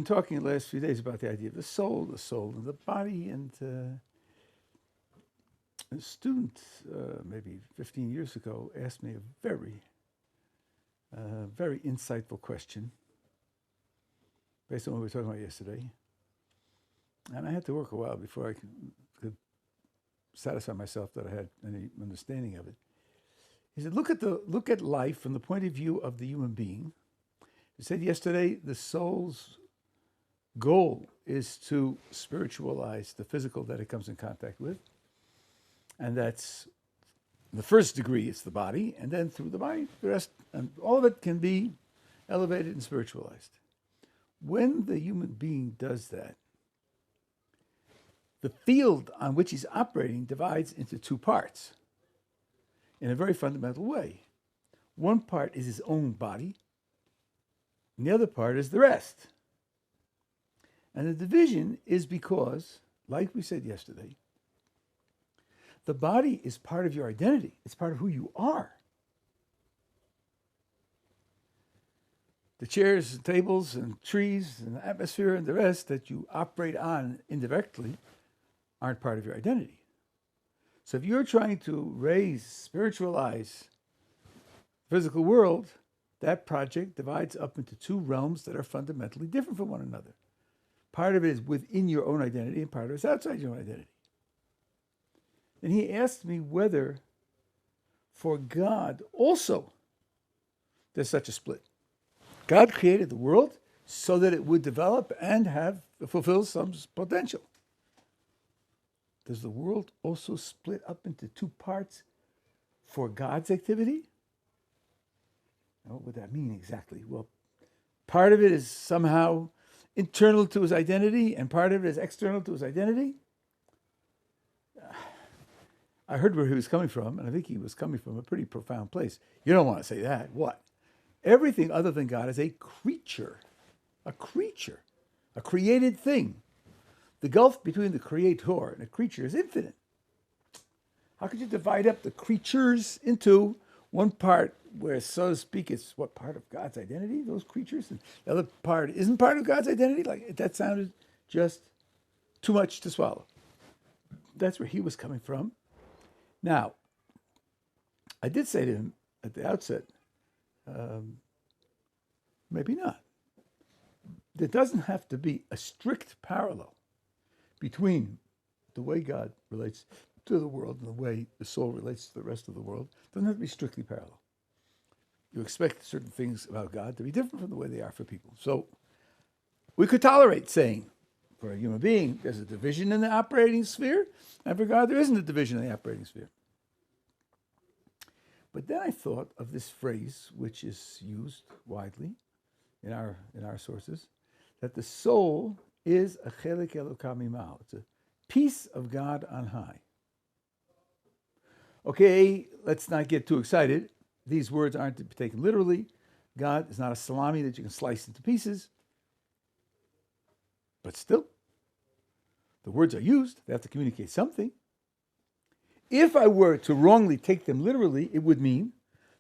talking the last few days about the idea of the soul and the body, and a student, maybe 15 years ago, asked me a very insightful question based on what we were talking about yesterday. And I had to work a while before I could satisfy myself that I had any understanding of it. He said, look at life from the point of view of the human being. He said yesterday, the soul's goal is to spiritualize the physical that it comes in contact with. And that's the first degree, it's the body, and then through the body, the rest, and all of it can be elevated and spiritualized. When the human being does that, the field on which he's operating divides into two parts in a very fundamental way. One part is his own body, and the other part is the rest. And the division is because, like we said yesterday, the body is part of your identity. It's part of who you are. The chairs and tables and trees and the atmosphere and the rest that you operate on indirectly aren't part of your identity. So if you're trying to spiritualize the physical world, that project divides up into two realms that are fundamentally different from one another. Part of it is within your own identity and part of it is outside your own identity. And he asked me whether for God also there's such a split. God created the world so that it would develop and fulfill some potential. Does the world also split up into two parts for God's activity? What would that mean exactly? Well, part of it is somehow internal to his identity and part of it is external to his identity. I heard where he was coming from, and I think he was coming from a pretty profound place. You don't want to say that. What? Everything other than God is a creature, a created thing. The gulf between the creator and a creature is infinite. How could you divide up the creatures into one part where, so to speak, it's what part of God's identity, those creatures, and the other part isn't part of God's identity? Like, that sounded just too much to swallow. That's where he was coming from. Now, I did say to him at the outset, maybe not. There doesn't have to be a strict parallel between the way God relates to the world and the way the soul relates to the rest of the world. It doesn't have to be strictly parallel. You expect certain things about God to be different from the way they are for people. So we could tolerate saying, for a human being, there's a division in the operating sphere, and for God, there isn't a division in the operating sphere. But then I thought of this phrase, which is used widely in our sources, that the soul is a chelik Elokah mima'al. It's a piece of God on high. Okay, let's not get too excited. These words aren't to be taken literally. God is not a salami that you can slice into pieces. But still, the words are used. They have to communicate something. If I were to wrongly take them literally, it would mean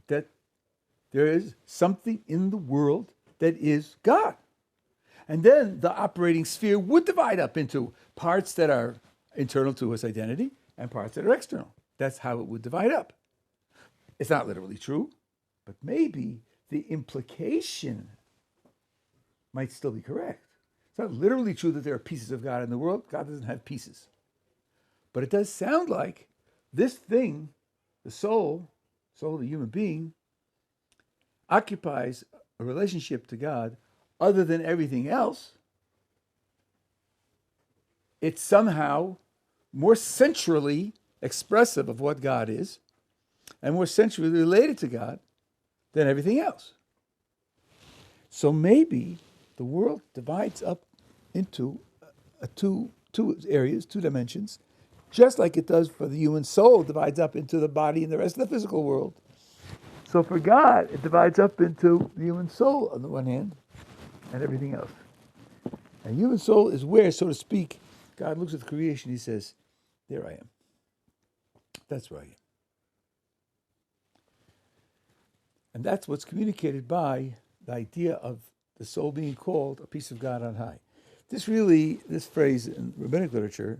that there is something in the world that is God. And then the operating sphere would divide up into parts that are internal to his identity and parts that are external. That's how it would divide up. It's not literally true, but maybe the implication might still be correct. It's not literally true that there are pieces of God in the world. God doesn't have pieces. But it does sound like this thing, the soul of the human being, occupies a relationship to God other than everything else. It's somehow more centrally expressive of what God is and more centrally related to God than everything else. So maybe the world divides up into two areas, two dimensions, just like it does for the human soul divides up into the body and the rest of the physical world. So for God, it divides up into the human soul on the one hand and everything else. And human soul is where, so to speak, God looks at the creation, he says, there I am. That's where I am. And that's what's communicated by the idea of the soul being called a piece of God on high. This phrase in rabbinic literature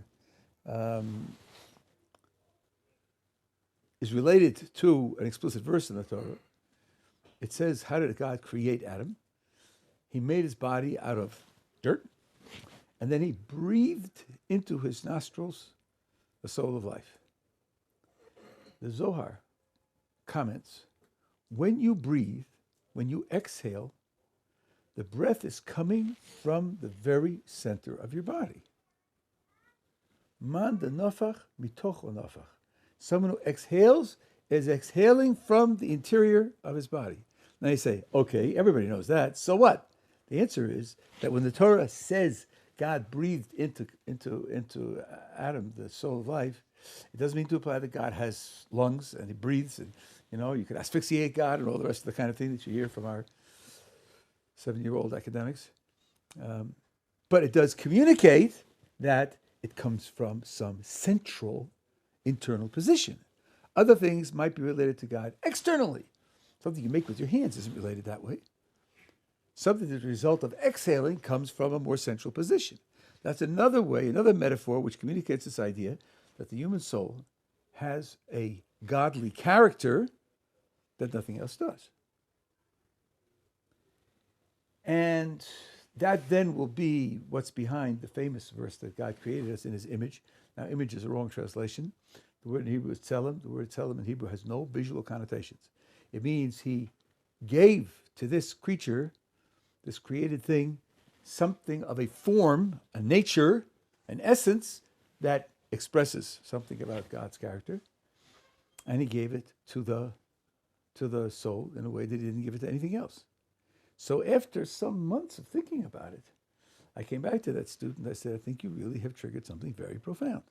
is related to an explicit verse in the Torah. It says, how did God create Adam? He made his body out of dirt, and then he breathed into his nostrils the soul of life. The Zohar comments, when you breathe, when you exhale, the breath is coming from the very center of your body. Man de nafach mitoch o nafach. Someone who exhales is exhaling from the interior of his body. Now you say, okay, everybody knows that. So what? The answer is that when the Torah says God breathed into Adam the soul of life, it doesn't mean to imply that God has lungs and he breathes, and you could asphyxiate God and all the rest of the kind of thing that you hear from our 7-year-old academics. But it does communicate that it comes from some central internal position. Other things might be related to God externally. Something you make with your hands isn't related that way. Something that's a result of exhaling comes from a more central position. That's another way, another metaphor which communicates this idea that the human soul has a godly character that nothing else does. And that then will be what's behind the famous verse that God created us in his image. Now, image is a wrong translation. The word in Hebrew is tzelem. The word tzelem in Hebrew has no visual connotations. It means he gave to this creature, this created thing, something of a form, a nature, an essence that expresses something about God's character. And he gave it to the soul in a way that he didn't give it to anything else. So after some months of thinking about it, I came back to that student. I said, I think you really have triggered something very profound.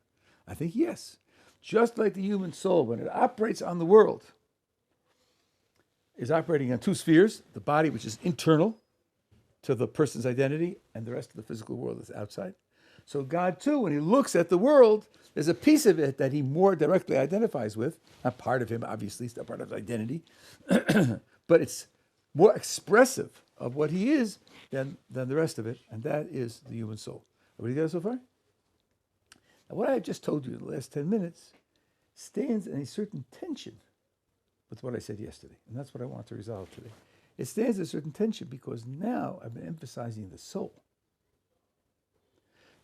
I think yes. Just like the human soul, when it operates on the world, is operating on two spheres, the body, which is internal to the person's identity, and the rest of the physical world is outside. So God, too, when he looks at the world, there's a piece of it that he more directly identifies with. Not part of him, obviously, it's not part of his identity. But it's more expressive of what he is than the rest of it, and that is the human soul. Everybody got it so far? Now, what I just told you in the last 10 minutes stands in a certain tension with what I said yesterday, and that's what I want to resolve today. It stands in a certain tension because now I've been emphasizing the soul.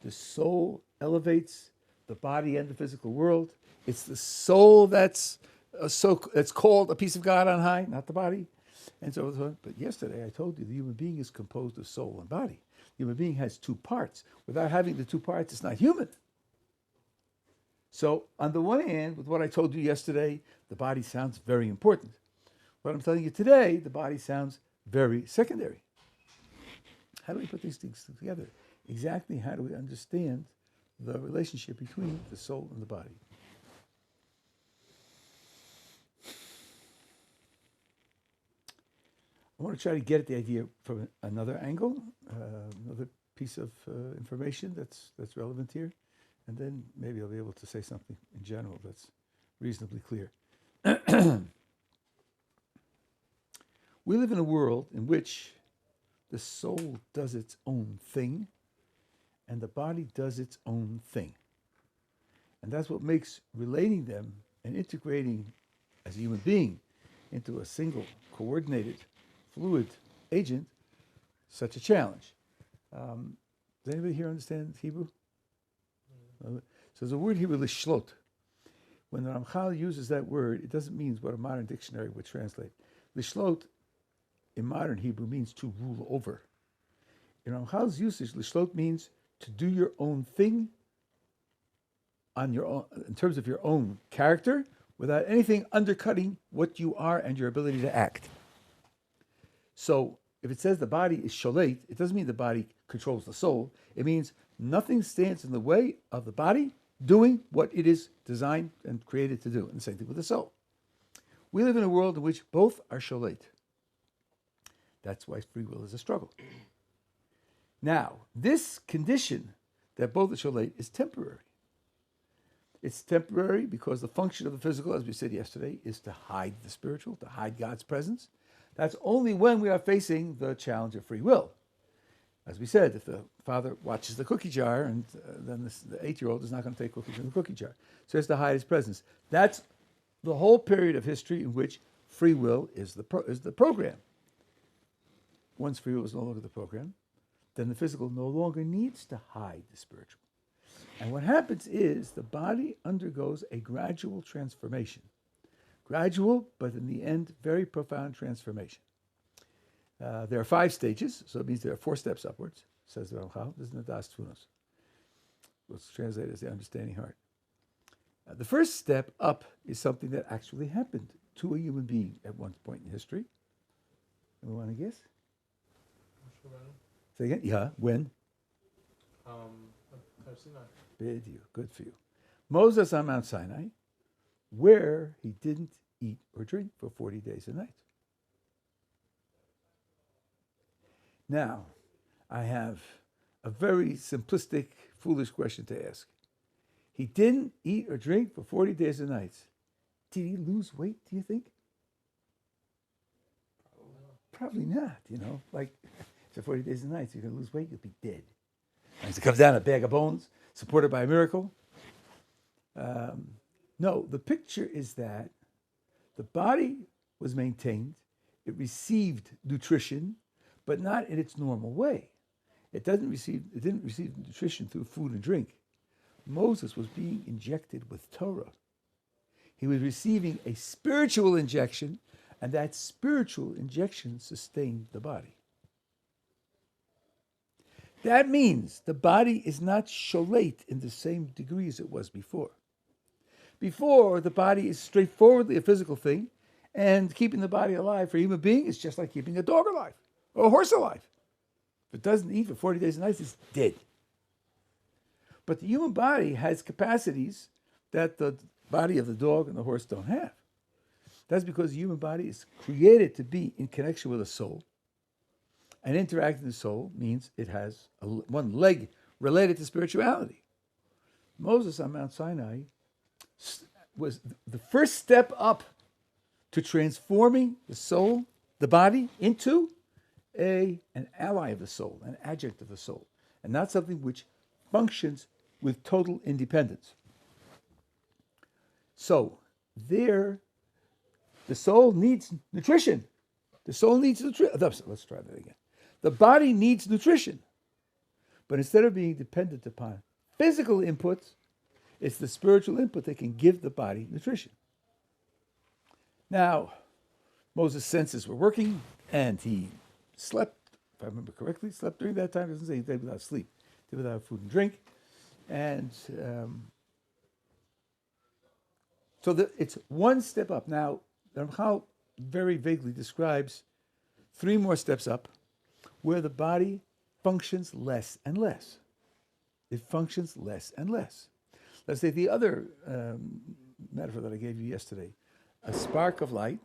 The soul elevates the body and the physical world. It's the soul that's called a piece of God on high, not the body. And so on. But yesterday I told you the human being is composed of soul and body. The human being has two parts. Without having the two parts, it's not human. So on the one hand, with what I told you yesterday, the body sounds very important. What I'm telling you today, the body sounds very secondary. How do we put these things together? Exactly how do we understand the relationship between the soul and the body? I want to try to get at the idea from another angle, another piece of information that's relevant here, and then maybe I'll be able to say something in general that's reasonably clear. We live in a world in which the soul does its own thing and the body does its own thing. And that's what makes relating them and integrating as a human being into a single, coordinated, fluid agent such a challenge. Does anybody here understand Hebrew? So there's a word Hebrew, lishlot. When the Ramchal uses that word, it doesn't mean what a modern dictionary would translate. Lishlot in modern Hebrew means to rule over. In Ramchal's usage, lishlot means to do your own thing on your own, in terms of your own character, without anything undercutting what you are and your ability to act. So if it says the body is sholet, it doesn't mean the body controls the soul. It means nothing stands in the way of the body doing what it is designed and created to do. And the same thing with the soul. We live in a world in which both are sholet. That's why free will is a struggle. Now, this condition that both are sholet is temporary. It's temporary because the function of the physical, as we said yesterday, is to hide the spiritual, to hide God's presence. That's only when we are facing the challenge of free will. As we said, if the father watches the cookie jar, and then the 8-year-old is not going to take cookies from the cookie jar. So he has to hide his presence. That's the whole period of history in which free will is the program. Once free will is no longer the program, then the physical no longer needs to hide the spiritual. And what happens is the body undergoes a gradual transformation. Gradual, but in the end, very profound transformation. There are 5 stages, so it means there are 4 steps upwards, says the Ramchal. This is Nadas Tfunos. What's translated as the understanding heart. The first step up is something that actually happened to a human being at one point in history. Anyone want to guess? Say again? Yeah, when? Good for you. Moses on Mount Sinai, where he didn't eat or drink for 40 days and nights. Now, I have a very simplistic, foolish question to ask. He didn't eat or drink for 40 days and nights. Did he lose weight, do you think? Probably not, Like, after 40 days and nights, you're going to lose weight, you'll be dead. As it comes down, a bag of bones, supported by a miracle. No, the picture is that the body was maintained. It received nutrition, but not in its normal way. It didn't receive nutrition through food and drink. Moses was being injected with Torah. He was receiving a spiritual injection, and that spiritual injection sustained the body. That means the body is not sholate in the same degree as it was before. Before, the body is straightforwardly a physical thing, and keeping the body alive for a human being is just like keeping a dog alive or a horse alive. If it doesn't eat for 40 days and nights, it's dead. But the human body has capacities that the body of the dog and the horse don't have. That's because the human body is created to be in connection with a soul. And interacting with the soul means it has one leg related to spirituality. Moses on Mount Sinai was the first step up to transforming the soul, the body, into an ally of the soul, an adjunct of the soul, and not something which functions with total independence. So there, the soul needs nutrition. The soul needs nutrition. Let's try that again. The body needs nutrition. But instead of being dependent upon physical inputs, it's the spiritual input that can give the body nutrition. Now, Moses' senses were working, and he slept, if I remember correctly, slept during that time. It doesn't say he did without sleep. He did without food and drink. And so it's one step up. Now, the Ramchal very vaguely describes 3 more steps up where the body functions less and less. It functions less and less. Let's say the other metaphor that I gave you yesterday, a spark of light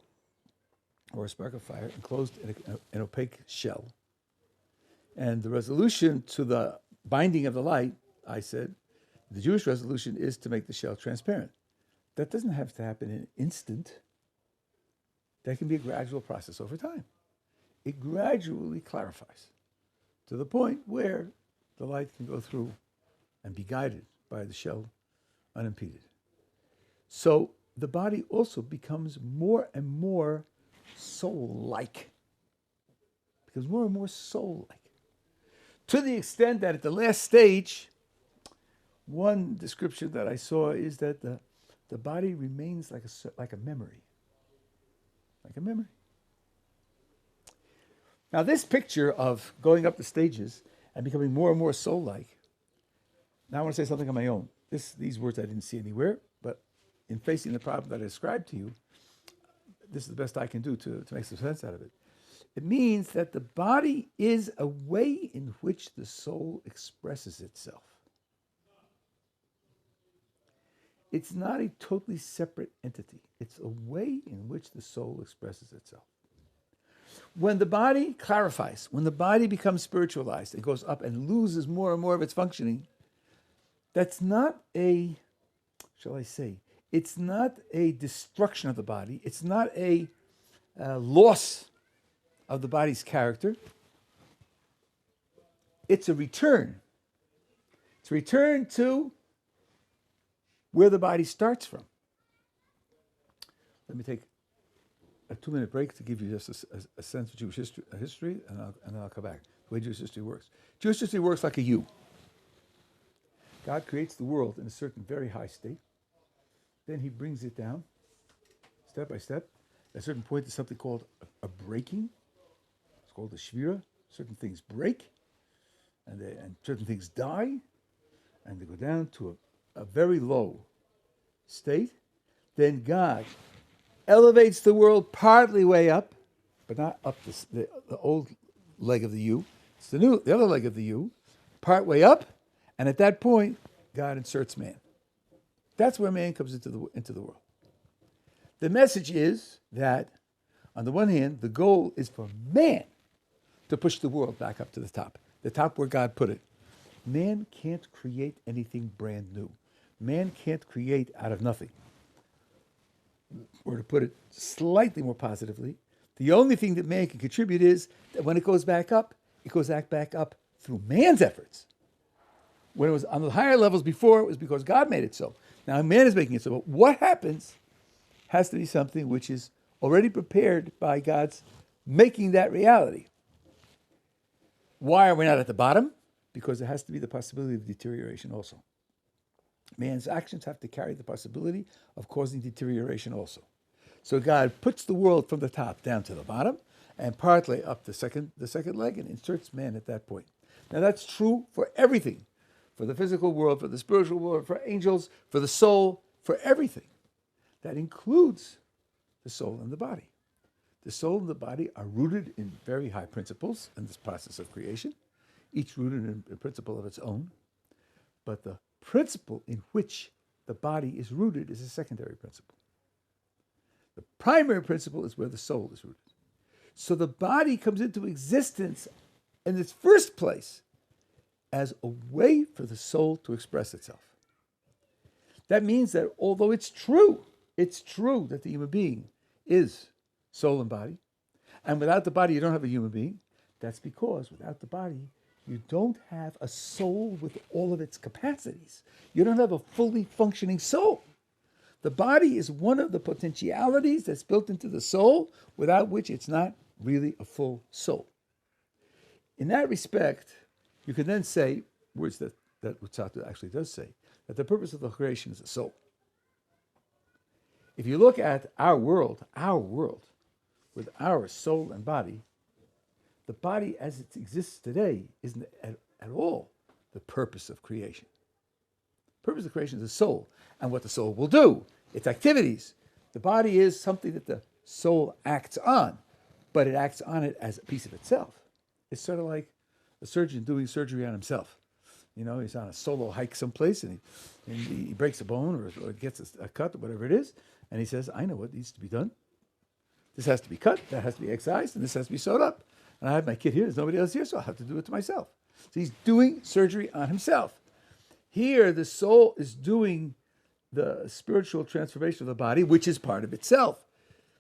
or a spark of fire enclosed in an opaque shell. And the resolution to the binding of the light, I said, the Jewish resolution is to make the shell transparent. That doesn't have to happen in an instant. That can be a gradual process over time. It gradually clarifies to the point where the light can go through and be guided by the shell unimpeded. So the body also becomes more and more soul-like. Becomes more and more soul-like. To the extent that at the last stage, one description that I saw is that the body remains like a memory. Like a memory. Now this picture of going up the stages and becoming more and more soul-like, now I want to say something on my own. These words I didn't see anywhere, but in facing the problem that I described to you, this is the best I can do to make some sense out of it. It means that the body is a way in which the soul expresses itself. It's not a totally separate entity. It's a way in which the soul expresses itself. When the body clarifies, when the body becomes spiritualized, it goes up and loses more and more of its functioning, that's not it's not a destruction of the body. It's not a loss of the body's character. it's a return. It's a return to where the body starts from. Let me take a 2-minute break to give you just a sense of Jewish history, and then I'll come back. The way Jewish history works. Jewish history works like a U. God creates the world in a certain very high state. Then he brings it down, step by step. At a certain point, there's something called a breaking. It's called a shvira. Certain things break, and certain things die, and they go down to a very low state. Then God elevates the world partly way up, but not up the old leg of the U. It's the other leg of the U, part way up, and at that point, God inserts man. That's where man comes into the world. The message is that, on the one hand, the goal is for man to push the world back up to the top where God put it. Man can't create anything brand new. Man can't create out of nothing. Or to put it slightly more positively, the only thing that man can contribute is that when it goes back up through man's efforts. When it was on the higher levels before, it was because God made it so. Now man is making it so. But what happens has to be something which is already prepared by God's making that reality. Why are we not at the bottom? Because there has to be the possibility of deterioration also. Man's actions have to carry the possibility of causing deterioration also. So God puts the world from the top down to the bottom and partly up the second leg and inserts man at that point. Now that's true for everything. For the physical world, for the spiritual world, for angels, for the soul, for everything. That includes the soul and the body. The soul and the body are rooted in very high principles in this process of creation, each rooted in a principle of its own. But the principle in which the body is rooted is a secondary principle. The primary principle is where the soul is rooted. So the body comes into existence in its first place as a way for the soul to express itself. That means that although it's true that the human being is soul and body, and without the body you don't have a human being, that's because without the body you don't have a soul with all of its capacities. You don't have a fully functioning soul. The body is one of the potentialities that's built into the soul, without which it's not really a full soul. In that respect, you can then say, words that Luzzatto actually does say, that the purpose of the creation is the soul. If you look at our world, with our soul and body, the body as it exists today isn't at all the purpose of creation. The purpose of creation is the soul, and what the soul will do, its activities. The body is something that the soul acts on, but it acts on it as a piece of itself. It's sort of like a surgeon doing surgery on himself. You know, he's on a solo hike someplace and he breaks a bone or gets a cut or whatever it is, and he says, I know what needs to be done. This has to be cut, that has to be excised, and this has to be sewed up. And I have my kit here, there's nobody else here, so I'll have to do it to myself. So he's doing surgery on himself. Here, the soul is doing the spiritual transformation of the body, which is part of itself.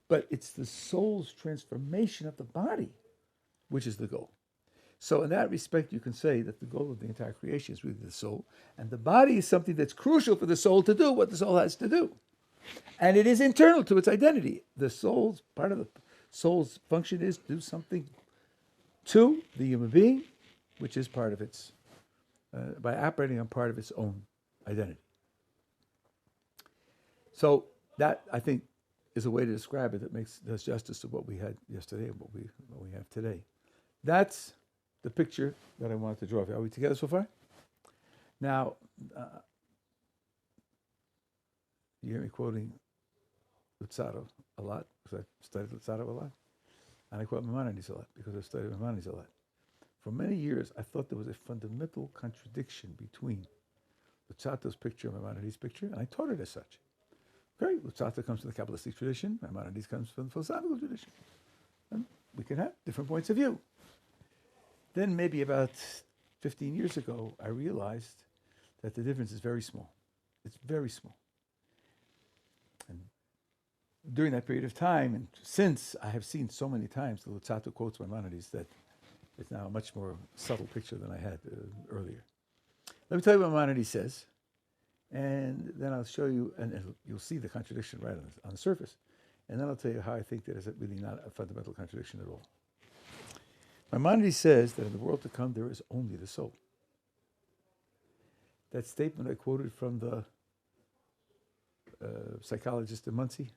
But it's the soul's transformation of the body, which is the goal. So in that respect, you can say that the goal of the entire creation is really the soul. And the body is something that's crucial for the soul to do what the soul has to do. And it is internal to its identity. The soul's, part of the soul's function is to do something to the human being, which is part of its, by operating on part of its own identity. So that, I think, is a way to describe it that does justice to what we had yesterday and what we have today. That's the picture that I wanted to draw. Are we together so far? Now, you hear me quoting Luzzatto a lot, because I've studied Luzzatto a lot. And I quote Maimonides a lot, because I've studied Maimonides a lot. For many years, I thought there was a fundamental contradiction between Luzzatto's picture and Maimonides' picture, and I taught it as such. Okay, Luzzatto comes from the Kabbalistic tradition, Maimonides comes from the philosophical tradition. And we can have different points of view. Then maybe about 15 years ago, I realized that the difference is very small. It's very small. And during that period of time, and since, I have seen so many times the Luzzatto quotes Maimonides that It's now a much more subtle picture than I had earlier. Let me tell you what Maimonides says, and then I'll show you, and you'll see the contradiction right on the surface. And then I'll tell you how I think that is really not a fundamental contradiction at all. Maimonides says that in the world to come, there is only the soul. That statement I quoted from the psychologist in Muncie,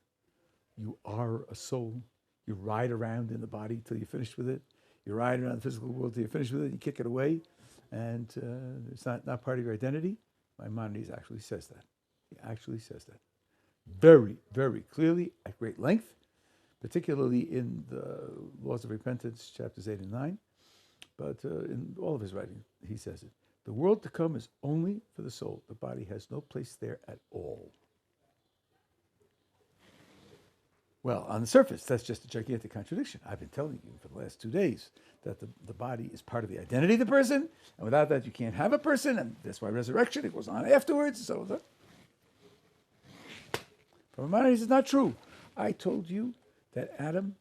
you are a soul. You ride around in the body till you're finished with it. You ride around the physical world till you're finished with it. You kick it away, and it's not part of your identity. Maimonides actually says that. He actually says that. Very, very clearly, at great length, particularly in the Laws of Repentance, chapters 8 and 9. But in all of his writing, he says it. The world to come is only for the soul. The body has no place there at all. Well, on the surface, that's just a gigantic contradiction. I've been telling you for the last 2 days that the body is part of the identity of the person, and without that you can't have a person, and that's why resurrection, it goes on afterwards. So for Maimonides, it's not true. I told you that Adam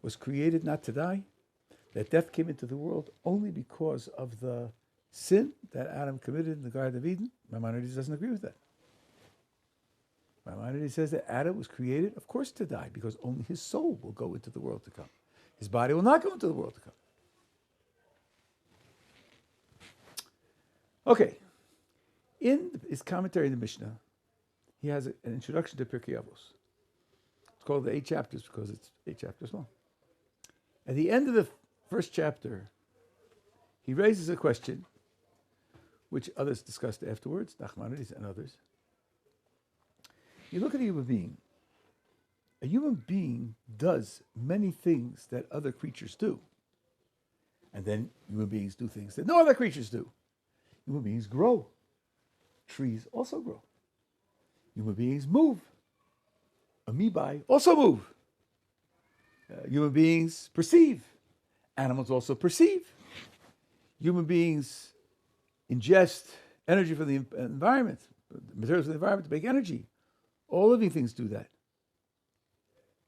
was created not to die, that death came into the world only because of the sin that Adam committed in the Garden of Eden. Maimonides doesn't agree with that. Maimonides says that Adam was created, of course, to die, because only his soul will go into the world to come. His body will not go into the world to come. Okay. In his commentary in the Mishnah, he has an introduction to Pirkei Avos. It's called the 8 chapters because it's 8 chapters long. At the end of the first chapter, he raises a question, which others discussed afterwards, Nachmanides and others. You look at a human being. A human being does many things that other creatures do. And then human beings do things that no other creatures do. Human beings grow. Trees also grow. Human beings move. Amoebae also move. Human beings perceive. Animals also perceive. Human beings ingest energy from the environment, materials from the environment to make energy. All living things do that.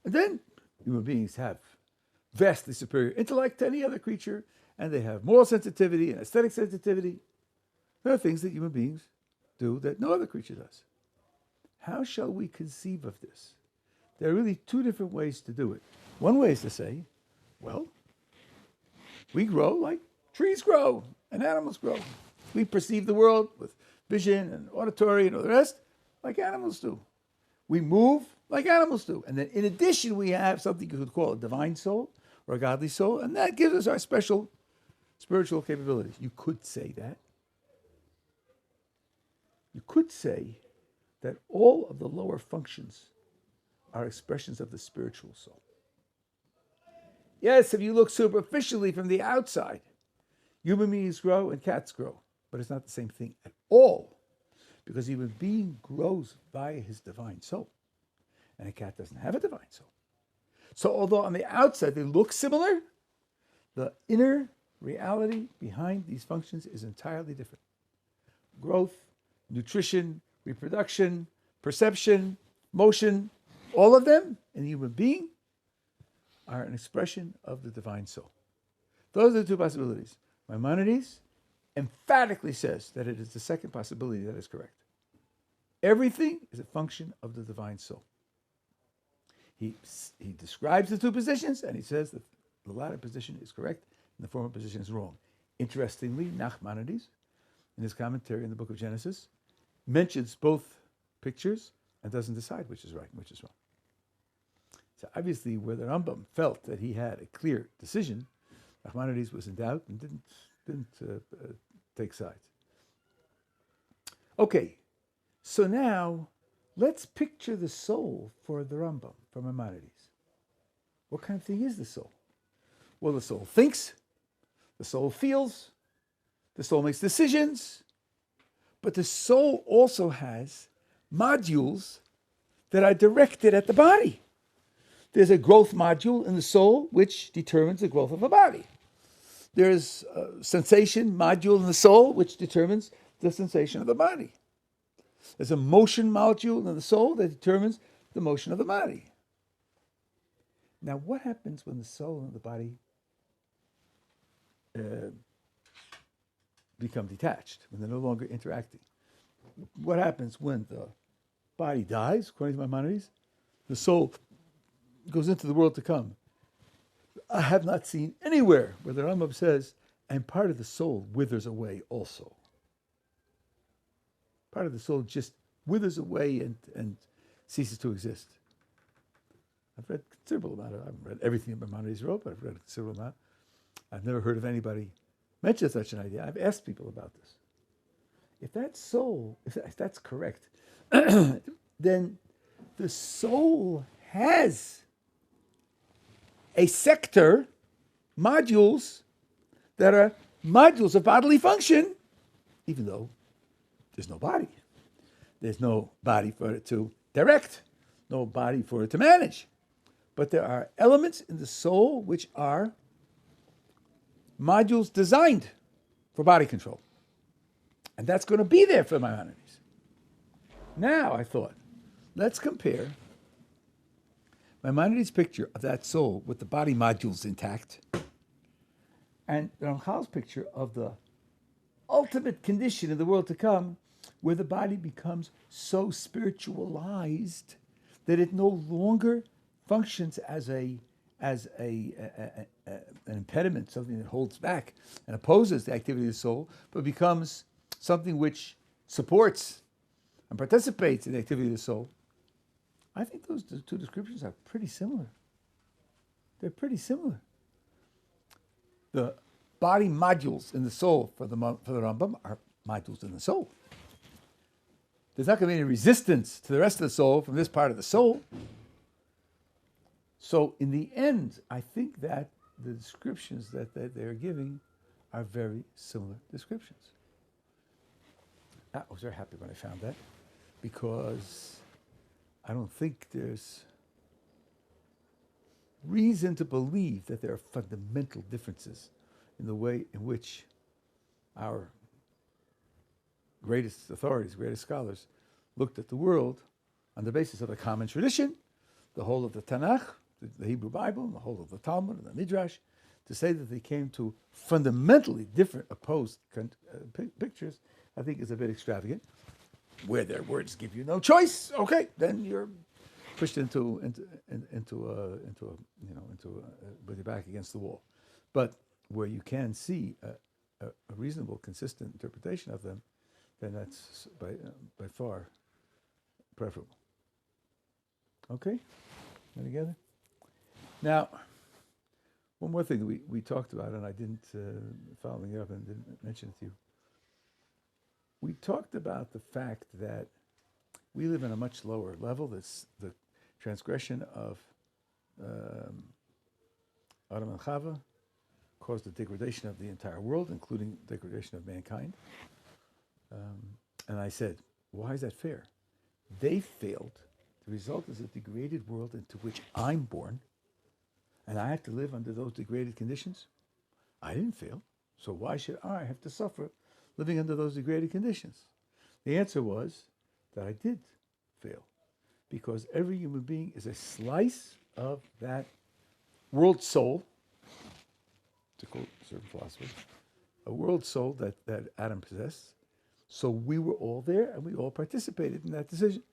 And then human beings have vastly superior intellect to any other creature, and they have moral sensitivity and aesthetic sensitivity. There are things that human beings do that no other creature does. How shall we conceive of this? There are really 2 different ways to do it. One way is to say, well, we grow like trees grow and animals grow. We perceive the world with vision and auditory and all the rest like animals do. We move like animals do. And then in addition, we have something you could call a divine soul or a godly soul, and that gives us our special spiritual capabilities. You could say that. You could say that all of the lower functions are expressions of the spiritual soul. Yes, if you look superficially from the outside, human beings grow and cats grow, but it's not the same thing at all, because a human being grows via his divine soul, and a cat doesn't have a divine soul. So although on the outside they look similar, the inner reality behind these functions is entirely different. Growth, nutrition, reproduction, perception, motion, all of them in the human being are an expression of the divine soul. Those are the 2 possibilities. Maimonides emphatically says that it is the second possibility that is correct. Everything is a function of the divine soul. He describes the 2 positions, and he says that the latter position is correct and the former position is wrong. Interestingly, Nachmanides, in his commentary in the book of Genesis, mentions both pictures and doesn't decide which is right and which is wrong. So obviously, where the Rambam felt that he had a clear decision, Nachmanides was in doubt and didn't take sides. Okay, so now let's picture the soul for the Rambam, for Maimonides. What kind of thing is the soul? Well, the soul thinks, the soul feels, the soul makes decisions, but the soul also has modules that are directed at the body. There's a growth module in the soul which determines the growth of a body. There's a sensation module in the soul which determines the sensation of the body. There's a motion module in the soul that determines the motion of the body. Now, what happens when the soul and the body become detached, when they're no longer interacting. What happens when the body dies, according to Maimonides? The soul goes into the world to come. I have not seen anywhere where the Rambam says, and part of the soul withers away also. Part of the soul just withers away and ceases to exist. I've read a considerable amount of it. I haven't read everything that Maimonides wrote, but I've read a considerable amount. I've never heard of anybody mention such an idea. I've asked people about this. If that's soul, if that's correct, then the soul has a sector, modules, that are modules of bodily function, even though there's no body. There's no body for it to direct, no body for it to manage. But there are elements in the soul which are modules designed for body control. And that's going to be there for Maimonides. Now, I thought, let's compare Maimonides' picture of that soul with the body modules intact and Ramchal's picture of the ultimate condition in the world to come, where the body becomes so spiritualized that it no longer functions as an impediment, something that holds back and opposes the activity of the soul, but becomes something which supports and participates in the activity of the soul. I think those two descriptions are pretty similar. They're pretty similar. The body modules in the soul for the Rambam are modules in the soul. There's not going to be any resistance to the rest of the soul from this part of the soul. So in the end, I think that the descriptions that they're giving are very similar descriptions. I was very happy when I found that, because I don't think there's reason to believe that there are fundamental differences in the way in which our greatest authorities, greatest scholars, looked at the world on the basis of a common tradition, the whole of the Tanakh, the Hebrew Bible, and the whole of the Talmud and the Midrash, to say that they came to fundamentally different, opposed pictures, I think is a bit extravagant. Where their words give you no choice, okay, then you're pushed into with your back against the wall. But where you can see a reasonable, consistent interpretation of them, then that's by far preferable. Okay, are together? Now, one more thing that we talked about, and I didn't following up and didn't mention it to you. We talked about the fact that we live in a much lower level. That's the transgression of Adam and Chava caused the degradation of the entire world, including degradation of mankind. And I said, why is that fair? They failed. The result is a degraded world into which I'm born, and I have to live under those degraded conditions. I didn't fail, so why should I have to suffer living under those degraded conditions? The answer was that I did fail, because every human being is a slice of that world soul, to quote certain philosophers, a world soul that Adam possessed. So we were all there, and we all participated in that decision.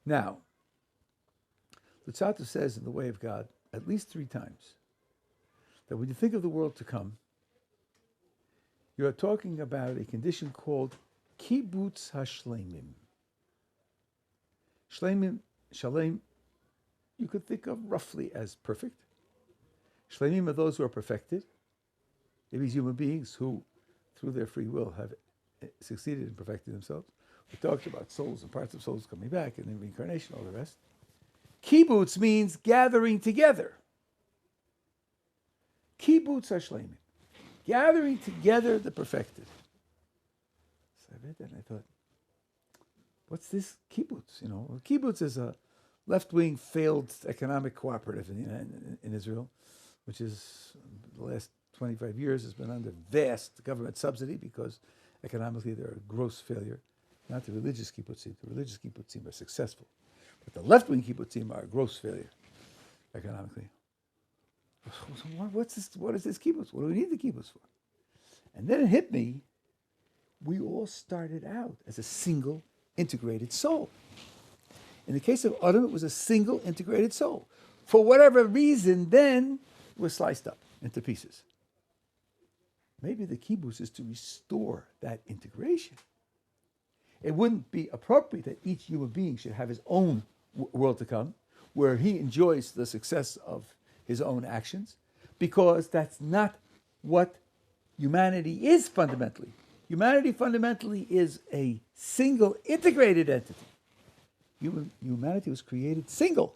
Now, Luzzatto says in The Way of God at least 3 times that when you think of the world to come, you are talking about a condition called kibbutz hashlemim. Shalem, you could think of roughly as perfect. Shlemim are those who are perfected. It means human beings who, through their free will, have succeeded in perfecting themselves. We talked about souls and parts of souls coming back and then reincarnation, all the rest. Kibbutz means gathering together. Kibbutz hashlemim. Gathering together the perfected. So I read that and I thought, what's this kibbutz? Kibbutz is a left-wing failed economic cooperative in Israel, which is the last 25 years has been under vast government subsidy because economically they're a gross failure. Not the religious kibbutzim. The religious kibbutzim are successful. But the left-wing kibbutzim are a gross failure economically. What's this? What is this kibbutz? What do we need the kibbutz for? And then it hit me. We all started out as a single integrated soul. In the case of Adam, it was a single integrated soul. For whatever reason, then was sliced up into pieces. Maybe the kibbutz is to restore that integration. It wouldn't be appropriate that each human being should have his own world to come, where he enjoys the success of his own actions, because that's not what humanity is fundamentally. Humanity fundamentally is a single integrated entity. Humanity was created single.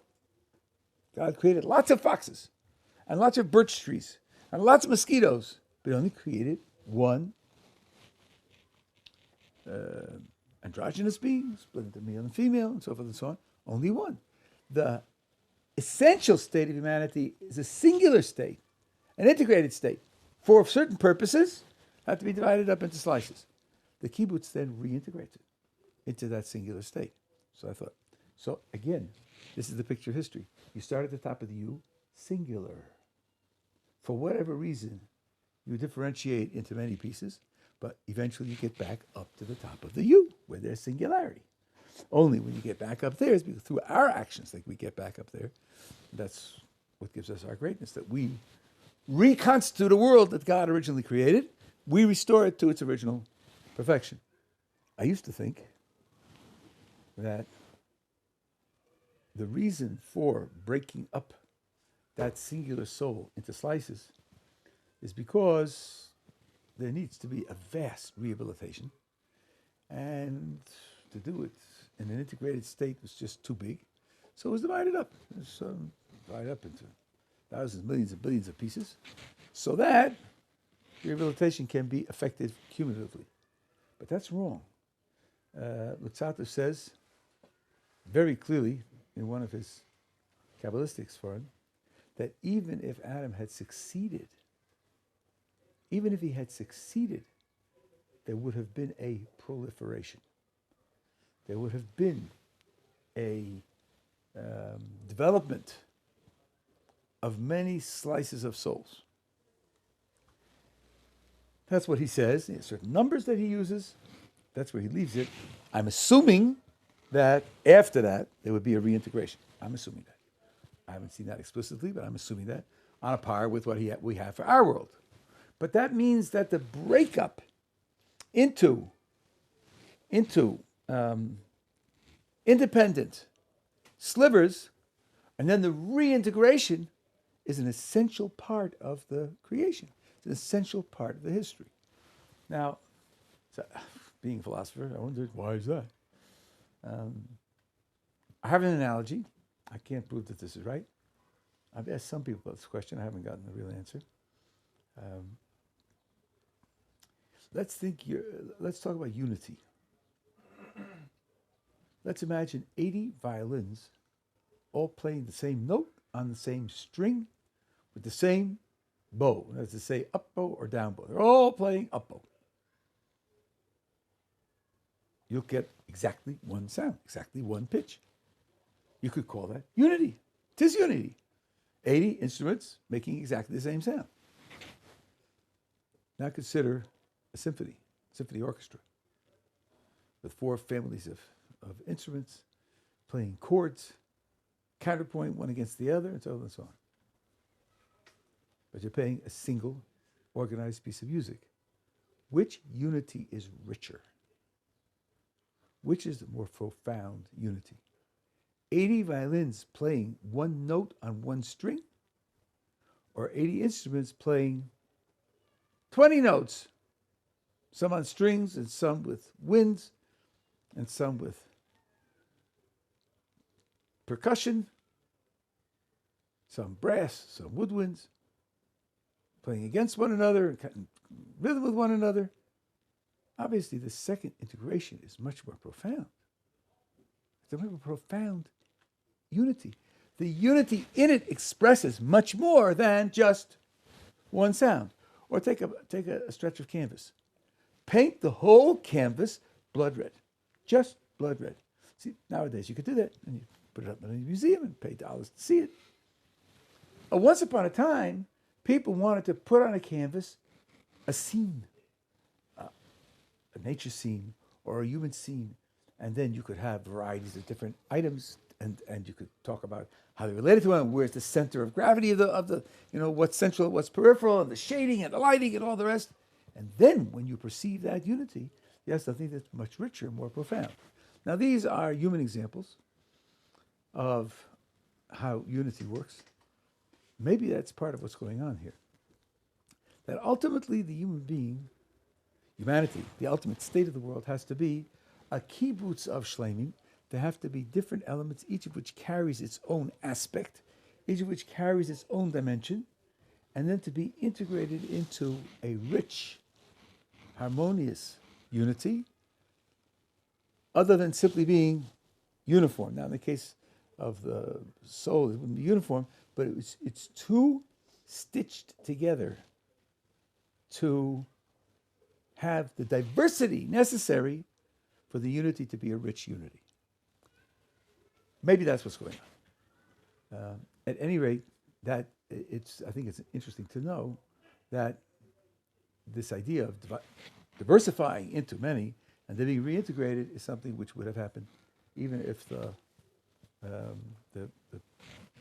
God created lots of foxes and lots of birch trees and lots of mosquitoes, but he only created one androgynous being, split into male and female, and so forth and so on. Only one. The essential state of humanity is a singular state, an integrated state. For certain purposes, have to be divided up into slices. The kibbutz then reintegrates it into that singular state. So I thought, so again, this is the picture of history. You start at the top of the U, singular. For whatever reason, you differentiate into many pieces, but eventually you get back up to the top of the U, where there's singularity. Only when you get back up there is because through our actions that we get back up there. That's what gives us our greatness, that we reconstitute a world that God originally created. We restore it to its original perfection. I used to think that the reason for breaking up that singular soul into slices is because there needs to be a vast rehabilitation, and to do it in an integrated state was just too big. So it was divided up. It was divided up into thousands, millions, and billions of pieces, so that rehabilitation can be effective cumulatively. But that's wrong. Luzzatto says very clearly in one of his Kabbalistic Sfarim that even if Adam had succeeded, even if he had succeeded, there would have been a proliferation. There would have been a development of many slices of souls. That's what he says. There are certain numbers that he uses. That's where he leaves it. I'm assuming that after that, there would be a reintegration. I'm assuming that. I haven't seen that explicitly, but I'm assuming that on a par with what we have for our world. But that means that the breakup into independent slivers and then the reintegration is an essential part of the creation. It's an essential part of the history. Now, being a philosopher, I wondered, why is that? I have an analogy. I can't prove that this is right. I've asked some people about this question. I haven't gotten a real answer. Let's talk about unity. Let's imagine 80 violins all playing the same note on the same string with the same bow. That's to say up bow or down bow. They're all playing up bow. You'll get exactly one sound, exactly one pitch. You could call that unity. 'Tis unity. 80 instruments making exactly the same sound. Now consider a symphony orchestra, with 4 families of instruments playing chords, counterpoint one against the other, and so on and so on. But you're playing a single organized piece of music. Which unity is richer? Which is the more profound unity? 80 violins playing one note on one string, or 80 instruments playing 20 notes, some on strings and some with winds and some with percussion, some brass, some woodwinds, playing against one another and cutting rhythm with one another. Obviously, the second integration is much more profound. It's a much more profound unity. The unity in it expresses much more than just one sound. Or take a stretch of canvas. Paint the whole canvas blood red. Just blood red. See, nowadays you could do that, and you put it up in a museum and pay dollars to see it. Once upon a time, people wanted to put on a canvas a scene, a nature scene or a human scene, and then you could have varieties of different items, and you could talk about how they related to one, and where's the center of gravity of the what's central, what's peripheral, and the shading and the lighting and all the rest. And then when you perceive that unity, you have something that's much richer and more profound. Now these are human examples of how unity works. Maybe that's part of what's going on here. That ultimately the human being, humanity, the ultimate state of the world, has to be a kibbutz of shleimim. There have to be different elements, each of which carries its own aspect, each of which carries its own dimension, and then to be integrated into a rich, harmonious unity, other than simply being uniform. Now, in the case of the soul, it wouldn't be uniform, but it's too stitched together to have the diversity necessary for the unity to be a rich unity. Maybe that's what's going on. At any rate, I think it's interesting to know that this idea of diversifying into many and then being reintegrated is something which would have happened even if the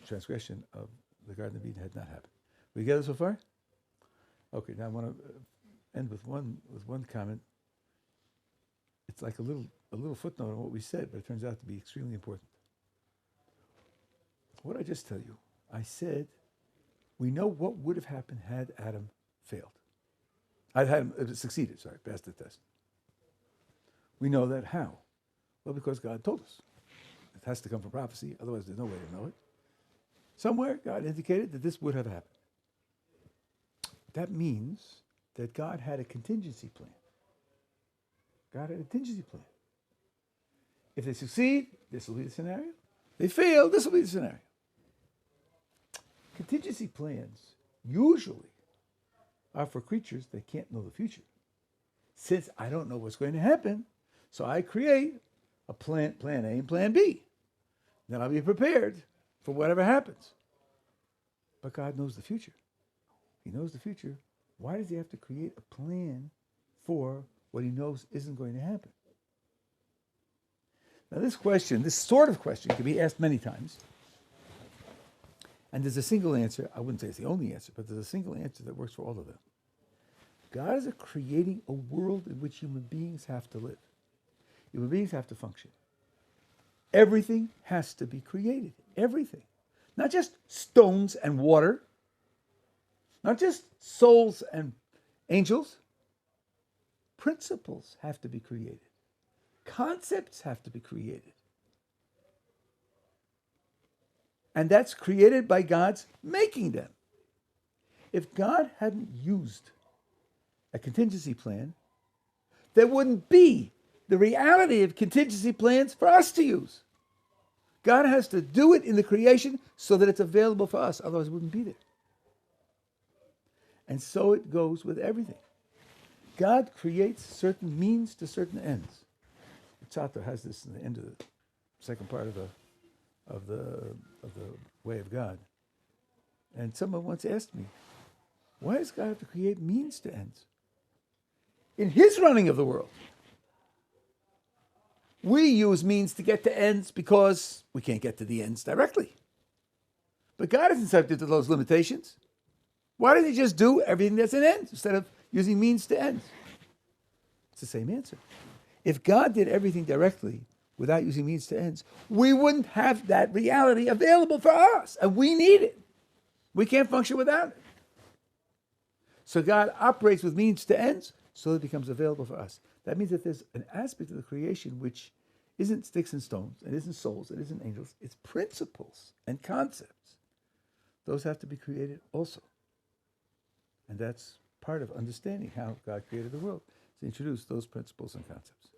transgression of the Garden of Eden had not happened. We get it so far? Okay, now I want to end with one comment. It's like a little footnote on what we said, but it turns out to be extremely important. What did I just tell you? I said we know what would have happened had Adam failed. Had Adam succeeded, passed the test. We know that how? Well, because God told us. It has to come from prophecy, otherwise there's no way to know it. Somewhere God indicated that this would have happened. That means that God had a contingency plan. God had a contingency plan. If they succeed, this will be the scenario. They fail, this will be the scenario. Contingency plans usually are for creatures that can't know the future. Since I don't know what's going to happen, so I create a plan A and plan B. Then I'll be prepared for whatever happens. But God knows the future. He knows the future. Why does he have to create a plan for what he knows isn't going to happen? Now this sort of question, can be asked many times. And there's a single answer. I wouldn't say it's the only answer, but there's a single answer that works for all of them. God is creating a world in which human beings have to live. Human beings have to function. Everything has to be created. Everything. Not just stones and water. Not just souls and angels. Principles have to be created. Concepts have to be created. And that's created by God's making them. If God hadn't used a contingency plan, there wouldn't be the reality of contingency plans for us to use. God has to do it in the creation so that it's available for us, otherwise it wouldn't be there. And so it goes with everything. God creates certain means to certain ends. Chato has this in the end of the second part of the way of God. And someone once asked me, why does God have to create means to ends? In his running of the world, we use means to get to ends because we can't get to the ends directly. But God isn't subject to those limitations. Why doesn't he just do everything that's an end instead of using means to ends? It's the same answer. If God did everything directly without using means to ends, we wouldn't have that reality available for us, and we need it. We can't function without it. So God operates with means to ends so it becomes available for us. That means that there's an aspect of the creation which isn't sticks and stones, it isn't souls, it isn't angels, it's principles and concepts. Those have to be created also. And that's part of understanding how God created the world, to introduce those principles and concepts.